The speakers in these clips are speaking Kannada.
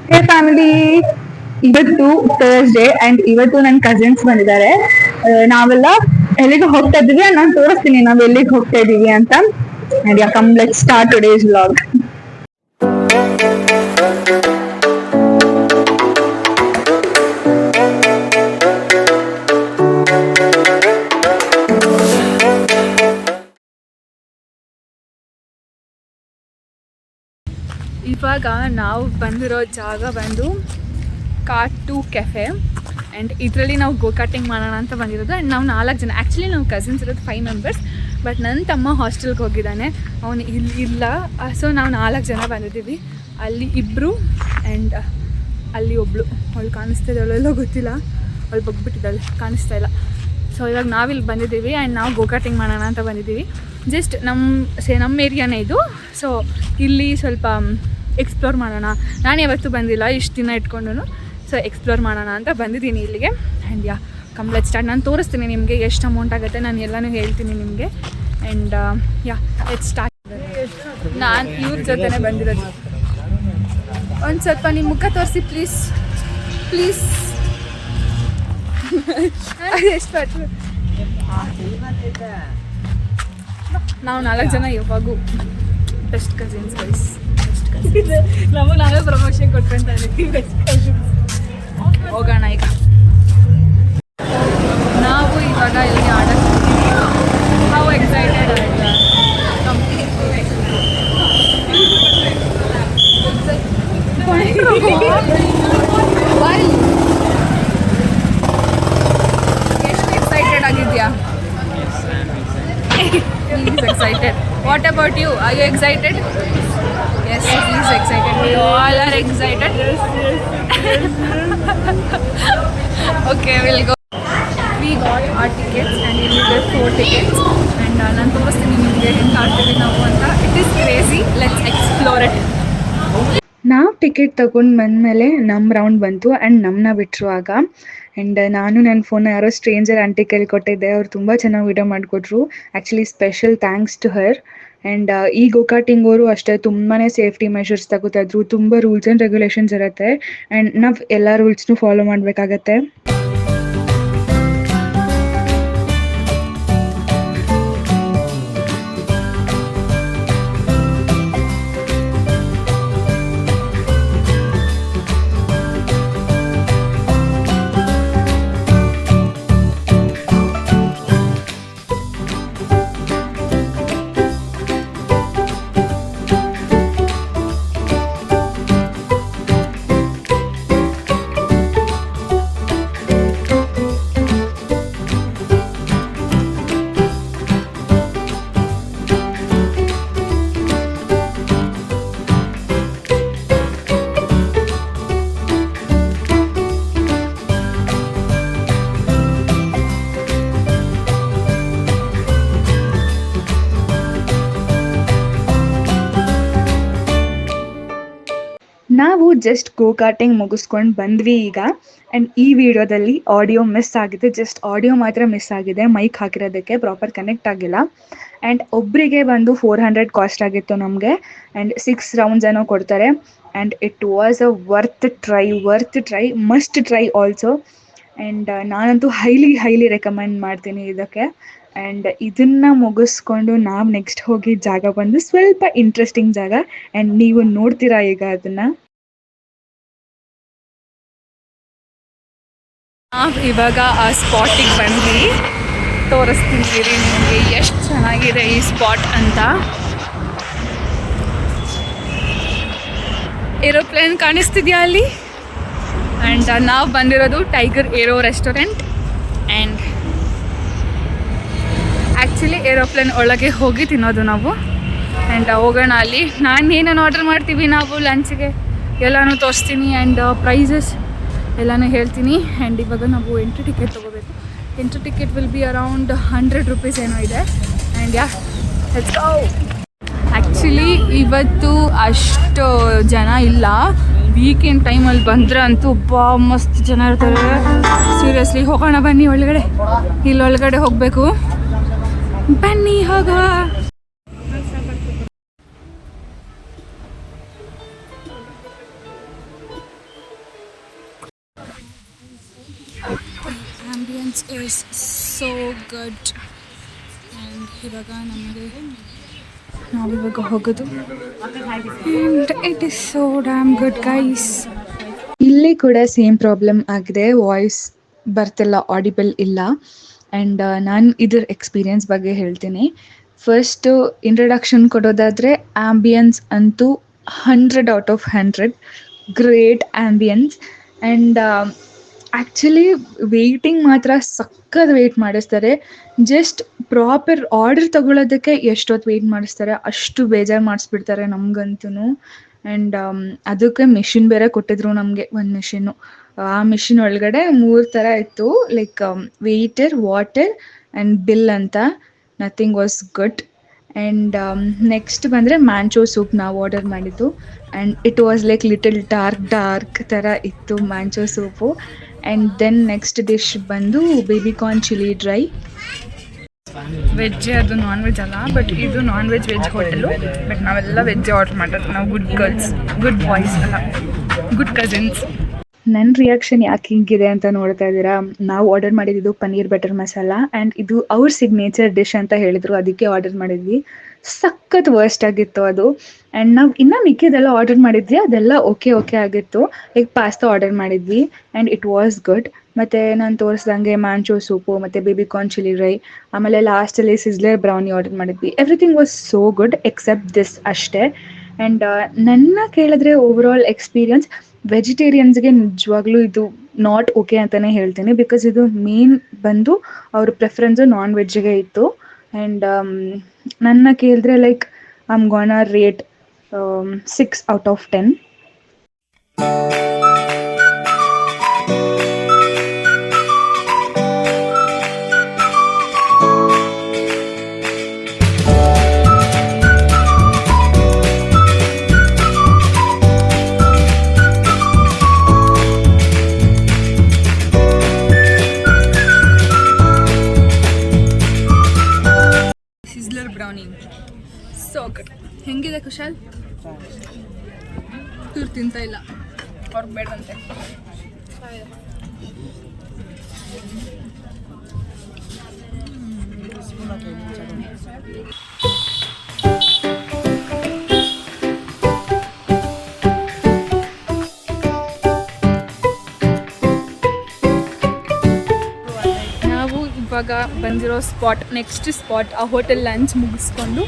ಹೇ ಫ್ಯಾಮಿಲಿ, ಇವತ್ತು ಥರ್ಸ್ಡೇ ಅಂಡ್ ಇವತ್ತು ನನ್ನ ಕಸಿನ್ಸ್ ಬಂದಿದ್ದಾರೆ. ನಾವೆಲ್ಲ ಎಲ್ಲಿಗೆ ಹೋಗ್ತಾ ಇದೀವಿ ನಾನು ತೋರಿಸ್ತೀನಿ ನಾವ್ ಎಲ್ಲಿಗೆ ಹೋಗ್ತಾ ಇದೀವಿ ಅಂತ. And yeah come let's start today's vlog. ಇವಾಗ ನಾವು ಬಂದಿರೋ ಜಾಗ ಬಂದು ಕಾರ್ಟು ಕೆಫೆ ಆ್ಯಂಡ್ ಇದರಲ್ಲಿ ನಾವು ಗೋಕಾಟಿಂಗ್ ಮಾಡೋಣ ಅಂತ ಬಂದಿರೋದು. ಆ್ಯಂಡ್ ನಾವು 4 ಜನ, ಆ್ಯಕ್ಚುಲಿ ನಾವು ಕಸಿನ್ಸ್ ಇರೋದು 5 ಮೆಂಬರ್ಸ್. ಬಟ್ ನನ್ನ ತಮ್ಮ ಹಾಸ್ಟೆಲ್ಗೆ ಹೋಗಿದ್ದಾನೆ, ಅವನು ಇಲ್ಲ. ಸೊ ನಾವು 4 ಜನ ಬಂದಿದ್ದೀವಿ. ಅಲ್ಲಿ 2 ಆ್ಯಂಡ್ ಅಲ್ಲಿ ಒಬ್ಬಳು, ಅವಳು ಕಾಣಿಸ್ತಾ ಇದ್ದಾಳೆಲ್ಲೋ ಗೊತ್ತಿಲ್ಲ, ಅವಳು ಬಗ್ಬಿಟ್ಟಿದ್ದಾಳೆ, ಕಾಣಿಸ್ತಾ ಇಲ್ಲ. ಸೊ ಇವಾಗ ನಾವಿಲ್ಲಿ ಬಂದಿದ್ದೀವಿ ಆ್ಯಂಡ್ ನಾವು ಗೋಕಾಟಿಂಗ್ ಮಾಡೋಣ ಅಂತ ಬಂದಿದ್ದೀವಿ. ಜಸ್ಟ್ ನಮ್ಮ ಏರಿಯಾನೇ ಇದು. ಸೊ ಇಲ್ಲಿ ಸ್ವಲ್ಪ ಎಕ್ಸ್ಪ್ಲೋರ್ ಮಾಡೋಣ. ನಾನು ಯಾವತ್ತೂ ಬಂದಿಲ್ಲ ಇಷ್ಟು ದಿನ ಇಟ್ಕೊಂಡು, ಸೊ ಎಕ್ಸ್ಪ್ಲೋರ್ ಮಾಡೋಣ ಅಂತ ಬಂದಿದ್ದೀನಿ ಇಲ್ಲಿಗೆ. And yeah come let's start. ನಾನು ತೋರಿಸ್ತೀನಿ ನಿಮಗೆ ಎಷ್ಟು ಅಮೌಂಟ್ ಆಗುತ್ತೆ, ನಾನು ಎಲ್ಲನೂ ಹೇಳ್ತೀನಿ ನಿಮಗೆ. And yeah let's start. ನಾನು ಇವ್ರ ಜೊತೆನೇ ಬಂದಿರೋದು. ಒಂದು ಸ್ವಲ್ಪ ನಿಮ್ಮ ಮುಖ ತೋರಿಸಿ ಪ್ಲೀಸ್ ಪ್ಲೀಸ್. ಎಷ್ಟು ನಾವು 4 ಜನ ಇವಾಗೂ ಬೆಸ್ಟ್ ಕಸಿನ್ಸ್ ಗೈಸ್. ನಮಗೆ ನಾವೇ ಪ್ರಮೋಷನ್ ಕೊಟ್ಕೊಂತ ಇದ್ದೀವಿ ಬೆಸ್ಟ್ ಕಸಿನ್ಸ್. ಹೋಗೋಣ ಈಗ. ನಾವು ಇವಾಗ ಇಲ್ಲಿ ಆರ್ಡರ್ ನಾವು ಎಕ್ಸೈಟೆಡ್ ಆಯ್ತಾ. ಎಷ್ಟು ಎಕ್ಸೈಟೆಡ್ ಆಗಿದ್ಯಾ? He's excited. What about you? Are you excited? Yes, he's excited. We all are excited. Yes. Okay, we'll go. We got our tickets and we got 4 tickets. And ನಾನು ತೋರಿಸ್ತೀನಿ ನಿಮಗೆ ಹೆಂಗೆ ಆಡ್ತೀವಿ ನಾವು ಅಂತ. It is crazy. Let's explore it. ನಾವು ಟಿಕೆಟ್ ತೊಗೊಂಡು ಬಂದಮೇಲೆ ನಮ್ಮ ರೌಂಡ್ ಬಂತು ಆ್ಯಂಡ್ ನಮ್ಮನ್ನ ಬಿಟ್ಟರು ಆಗ. ಆ್ಯಂಡ್ ನಾನು ನನ್ನ ಫೋನ್ನ ಯಾರೋ ಸ್ಟ್ರೇಂಜರ್ ಆಂಟಿ ಕೈಲಿ ಕೊಟ್ಟಿದ್ದೆ. ಅವ್ರು ತುಂಬ ಚೆನ್ನಾಗಿ ವಿಡಿಯೋ ಮಾಡಿಕೊಟ್ರು. Actually special thanks to her. And ಈ ಗೋಕಾಟಿಂಗ್ ಅವರು ಅಷ್ಟೇ ತುಂಬಾ ಸೇಫ್ಟಿ ಮೆಷರ್ಸ್ ತಗೋತಾಯಿದ್ರು. ತುಂಬ ರೂಲ್ಸ್ ಆ್ಯಂಡ್ ರೆಗ್ಯುಲೇಷನ್ಸ್ ಇರುತ್ತೆ ಆ್ಯಂಡ್ ನಾವು ಎಲ್ಲ ರೂಲ್ಸ್ನೂ ಫಾಲೋ ಮಾಡಬೇಕಾಗತ್ತೆ. ನಾವು ಜಸ್ಟ್ ಗೋಕಾಟಿಂಗ್ ಮುಗಿಸ್ಕೊಂಡು ಬಂದ್ವಿ ಈಗ. ಆ್ಯಂಡ್ ಈ ವಿಡಿಯೋದಲ್ಲಿ ಆಡಿಯೋ ಮಿಸ್ ಆಗಿದೆ, ಜಸ್ಟ್ ಆಡಿಯೋ ಮಾತ್ರ ಮಿಸ್ ಆಗಿದೆ. ಮೈಕ್ ಹಾಕಿರೋದಕ್ಕೆ ಪ್ರಾಪರ್ ಕನೆಕ್ಟ್ ಆಗಿಲ್ಲ. ಆ್ಯಂಡ್ ಒಬ್ಬರಿಗೆ ಬಂದು 400 ಕಾಸ್ಟ್ ಆಗಿತ್ತು ನಮಗೆ. ಆ್ಯಂಡ್ 6 ರೌಂಡ್ಸ್ ಏನೋ ಕೊಡ್ತಾರೆ. And it was a worth try, must try also. And ನಾನಂತೂ ಹೈಲಿ ರೆಕಮೆಂಡ್ ಮಾಡ್ತೀನಿ ಇದಕ್ಕೆ. ಆ್ಯಂಡ್ ಇದನ್ನು ಮುಗಿಸ್ಕೊಂಡು ನಾವು ನೆಕ್ಸ್ಟ್ ಹೋಗಿ ಜಾಗ ಬಂದು ಸ್ವಲ್ಪ ಇಂಟ್ರೆಸ್ಟಿಂಗ್ ಜಾಗ. ಆ್ಯಂಡ್ ನೀವು ನೋಡ್ತೀರಾ ಈಗ ಅದನ್ನು. ನಾವು ಇವಾಗ ಆ ಸ್ಪಾಟಿಗೆ ಬಂದ್ವಿ. ತೋರಿಸ್ತೀನಿ ರೀ ನಿಮಗೆ ಎಷ್ಟು ಚೆನ್ನಾಗಿದೆ ಈ ಸ್ಪಾಟ್ ಅಂತ. ಏರೋಪ್ಲೇನ್ ಕಾಣಿಸ್ತಿದೆಯಾ ಅಲ್ಲಿ? ಆ್ಯಂಡ್ ನಾವು ಬಂದಿರೋದು tiger aero restaurant. And actually aeroplane ಒಳಗೆ ಹೋಗಿ ತಿನ್ನೋದು ನಾವು. ಆ್ಯಂಡ್ ಹೋಗೋಣ ಅಲ್ಲಿ. ನಾನು ಏನೇನು ಆರ್ಡರ್ ಮಾಡ್ತೀವಿ ನಾವು ಲಂಚ್ಗೆ ಎಲ್ಲನೂ ತೋರಿಸ್ತೀನಿ. ಆ್ಯಂಡ್ ಪ್ರೈಸಸ್ ಎಲ್ಲನೂ ಹೇಳ್ತೀನಿ. ಆ್ಯಂಡ್ ಇವಾಗ ನಾವು ಎಂಟ್ರಿ ಟಿಕೆಟ್ ತೊಗೋಬೇಕು. Entry ticket will be around 100 rupees ಏನೋ ಇದೆ. And yeah let's go. Actually ಇವತ್ತು ಅಷ್ಟು ಜನ ಇಲ್ಲ. ವೀಕೆಂಡ್ ಟೈಮಲ್ಲಿ ಬಂದರೆ ಅಂತೂ ಮಸ್ತ್ ಜನ ಇರ್ತಾರೆ. ಸೀರಿಯಸ್ಲಿ ಹೋಗೋಣ ಬನ್ನಿ ಒಳಗಡೆ. ಇಲ್ಲೊಳಗಡೆ ಹೋಗಬೇಕು, ಬನ್ನಿ ಹೋಗುವ. Experience is so good. And ಇವಾಗ ನಾವಿವಾಗ ಹೋಗೋದು and it is so dam good guys. ಇಲ್ಲಿ ಕೂಡ ಸೇಮ್ ಪ್ರಾಬ್ಲಮ್ ಆಗಿದೆ, ವಾಯ್ಸ್ ಬರ್ತಿಲ್ಲ, ಆಡಿಬಲ್ ಇಲ್ಲ. ಆ್ಯಂಡ್ ನಾನು ಇದ್ರ ಎಕ್ಸ್ಪೀರಿಯನ್ಸ್ ಬಗ್ಗೆ ಹೇಳ್ತೀನಿ. ಫಸ್ಟು ಇಂಟ್ರಡಕ್ಷನ್ ಕೊಡೋದಾದರೆ ಆ್ಯಂಬಿಯನ್ಸ್ ಅಂತೂ 100 out of 100, great ambience. And actually waiting ಮಾತ್ರ ಸಖತ್ ವೆಯ್ಟ್ ಮಾಡಿಸ್ತಾರೆ. ಜಸ್ಟ್ ಪ್ರಾಪರ್ ಆರ್ಡರ್ ತೊಗೊಳೋದಕ್ಕೆ ಎಷ್ಟೊತ್ತು ವೆಯ್ಟ್ ಮಾಡಿಸ್ತಾರೆ, ಅಷ್ಟು ಬೇಜಾರು ಮಾಡಿಸ್ಬಿಡ್ತಾರೆ ನಮಗಂತೂ. ಆ್ಯಂಡ್ ಅದಕ್ಕೆ ಮಿಷಿನ್ ಬೇರೆ ಕೊಟ್ಟಿದ್ರು ನಮಗೆ, ಒಂದು ಮಿಷಿನ್ನು. ಆ ಮಿಷಿನ್ ಒಳಗಡೆ 3 ಥರ ಇತ್ತು, like waiter, water and bill ಅಂತ. Nothing was good. And next ಬಂದರೆ ಮ್ಯಾಂಚೋ ಸೂಪ್ ನಾವು ಆರ್ಡರ್ ಮಾಡಿದ್ದು. And it was like little dark ಥರ ಇತ್ತು manchow soup. And then next dish ಬಂದು ಬೇಬಿಕಾರ್ನ್ ಚಿಲ್ಲಿ ಡ್ರೈ. ವೆಜ್ಜೇ, ಅದು ನಾನ್ ವೆಜ್ ಅಲ್ಲ, ಬಟ್ ಇದು ನಾನ್ ವೆಜ್ ಹೋಟೆಲು. ಬಟ್ ನಾವೆಲ್ಲ ವೆಜ್ಜೇ ಆರ್ಡ್ರ್ ಮಾಡೋದು. ನಾವು ಗುಡ್ ಗರ್ಲ್ಸ್, ಗುಡ್ ಬಾಯ್ಸ್ ಅಲ್ಲ, ಗುಡ್ ಕಸಿನ್ಸ್. ನನ್ನ ರಿಯಾಕ್ಷನ್ ಯಾಕೆ ಹಿಂಗಿದೆ ಅಂತ ನೋಡ್ತಾ ಇದ್ದೀರಾ. ನಾವು ಆರ್ಡರ್ ಮಾಡಿದ್ದು ಪನ್ನೀರ್ ಬಟರ್ ಮಸಾಲ, ಆ್ಯಂಡ್ ಇದು ಅವ್ರ ಸಿಗ್ನೇಚರ್ ಡಿಶ್ ಅಂತ ಹೇಳಿದರು, ಅದಕ್ಕೆ ಆರ್ಡರ್ ಮಾಡಿದ್ವಿ. ಸಖತ್ ವರ್ಸ್ಟ್ ಆಗಿತ್ತು ಅದು. ಆ್ಯಂಡ್ ನಾವು ಇನ್ನೂ ಮಿಕ್ಕಿದೆಲ್ಲ ಆರ್ಡರ್ ಮಾಡಿದ್ವಿ, ಅದೆಲ್ಲ ಓಕೆ ಆಗಿತ್ತು. ಲೈಕ್ ಪಾಸ್ತಾ ಆರ್ಡರ್ ಮಾಡಿದ್ವಿ ಆ್ಯಂಡ್ ಇಟ್ ವಾಸ್ ಗುಡ್. ಮತ್ತು ನಾನು ತೋರಿಸ್ದಂಗೆ ಮ್ಯಾಂಚೋ ಸೂಪು ಮತ್ತು ಬೇಬಿಕಾರ್ನ್ ಚಿಲ್ಲಿ ಡ್ರೈ, ಆಮೇಲೆ ಲಾಸ್ಟಲ್ಲಿ ಸಿಸ್ಲರ್ ಬ್ರೌನಿ ಆರ್ಡರ್ ಮಾಡಿದ್ವಿ. Everything was so good except this ಅಷ್ಟೇ. ಆ್ಯಂಡ್ ನನ್ನ ಕೇಳಿದ್ರೆ ಓವರಾಲ್ ಎಕ್ಸ್ಪೀರಿಯನ್ಸ್ ವೆಜಿಟೇರಿಯನ್ಸ್ಗೆ ನಿಜವಾಗ್ಲೂ ಇದು ನಾಟ್ ಓಕೆ ಅಂತಲೇ ಹೇಳ್ತೀನಿ. ಬಿಕಾಸ್ ಇದು ಮೇನ್ ಬಂದು ಅವ್ರ ಪ್ರೆಫರೆನ್ಸು ನಾನ್ ವೆಜ್ಜಿಗೆ ಇತ್ತು. ಆ್ಯಂಡ್ ನನ್ನ ಕೇಳಿದ್ರೆ like I am gonna rate 6 out of 10. Sizzler brownie so good. ಹೆಂಗಿದೆ ಕುಶಾಲ್? ಇವ್ರು ತಿಂತ ಇಲ್ಲ, ಅವ್ರಿಗೆ ಬೇಡಂತೆ. ನಾವು ಇವಾಗ ಬಂದಿರೋ ಸ್ಪಾಟ್, ನೆಕ್ಸ್ಟ್ ಸ್ಪಾಟ್ ಆ ಹೋಟೆಲ್ ಲಂಚ್ ಮುಗಿಸ್ಕೊಂಡು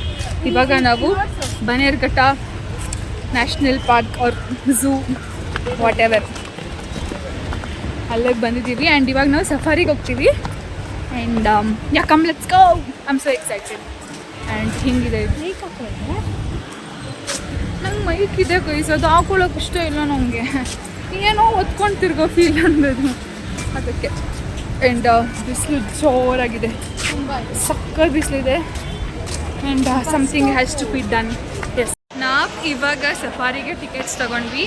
ಇವಾಗ ನಾವು Bannerghatta national park or zoo whatever ಅಲ್ಲಿಗೆ ಬಂದಿದ್ದೀವಿ. ಆ್ಯಂಡ್ ಇವಾಗ ನಾವು ಸಫಾರಿಗೆ ಹೋಗ್ತೀವಿ. And come let's go, I am so excited. And ಹಿಂಗಿದೆ ನಂಗೆ ಮೈಕ್ ಇದೆ ಕೈಸ್, ಅದು ಹಾಕೊಳ್ಳೋಕೆ ಇಷ್ಟ ಇಲ್ಲ ನನಗೆ, ಏನೋ ಹೊತ್ಕೊಂಡು ತಿರ್ಗೋ ಫೀಲ್ ಅನ್ನೋದು ಅದಕ್ಕೆ. ಆ್ಯಂಡ್ ಬಿಸಿಲು ಜೋರಾಗಿದೆ, ಸಕ್ಕತ್ ಬಿಸಿಲಿದೆ. And something has to be done. Yes, ನಾವು ಇವಾಗ ಸಫಾರಿಗೆ ಟಿಕೆಟ್ಸ್ ತೊಗೊಂಡ್ವಿ.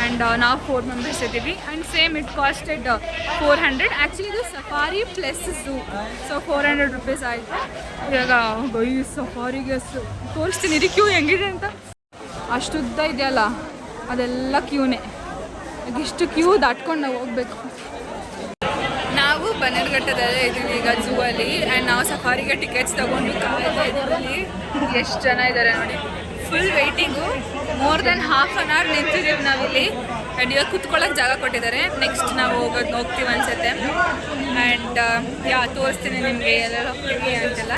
ಆ್ಯಂಡ್ ನಾವು 4 ಮೆಂಬರ್ಸ್ ಇದ್ದೀವಿ. And same it costed 400. Actually ಇದು safari plus zoo, so 400 rupees ಆಯಿತು. ಇವಾಗ ಈ ಸಫಾರಿಗೆ ತೋರಿಸ್ತೀನಿ ಇದು ಕ್ಯೂ ಹೆಂಗಿದೆ ಅಂತ. ಅಷ್ಟು ಉದ್ದ ಇದೆಯಲ್ಲ, ಅದೆಲ್ಲ ಕ್ಯೂನೇ. ಇಷ್ಟು ಕ್ಯೂ ದಾಟ್ಕೊಂಡು ನಾವು ಹೋಗ್ಬೇಕು. ನಾವು ಬನ್ನೇರುಘಟ್ಟದಲ್ಲೇ ಇದ್ದೀವಿ ಈಗ ಝೂ ಅಲ್ಲಿ. ಆ್ಯಂಡ್ ನಾವು ಸಫಾರಿಗೆ ಟಿಕೆಟ್ಸ್ ತೊಗೊಂಡು ಕಾಯ್ತಾ ಇದ್ದೀವಿ. ಎಷ್ಟು ಜನ ಇದ್ದಾರೆ ನೋಡಿ, full waiting. More than half an hour ನಿಂತಿದ್ದೀವಿ ನಾವಿಲ್ಲಿ. ಆ್ಯಂಡ್ ಇವಾಗ ಕುತ್ಕೊಳ್ಳೋಕೆ ಜಾಗ ಕೊಟ್ಟಿದ್ದಾರೆ. ನೆಕ್ಸ್ಟ್ ನಾವು ಹೋಗ್ತೀವಿ ಅನ್ಸುತ್ತೆ. ಆ್ಯಂಡ್ ತೋರಿಸ್ತೀನಿ ನಿಮಗೆ ಎಲ್ಲೆಲ್ಲ ಹೋಗ್ತೀವಿ ಅಂತೆಲ್ಲ.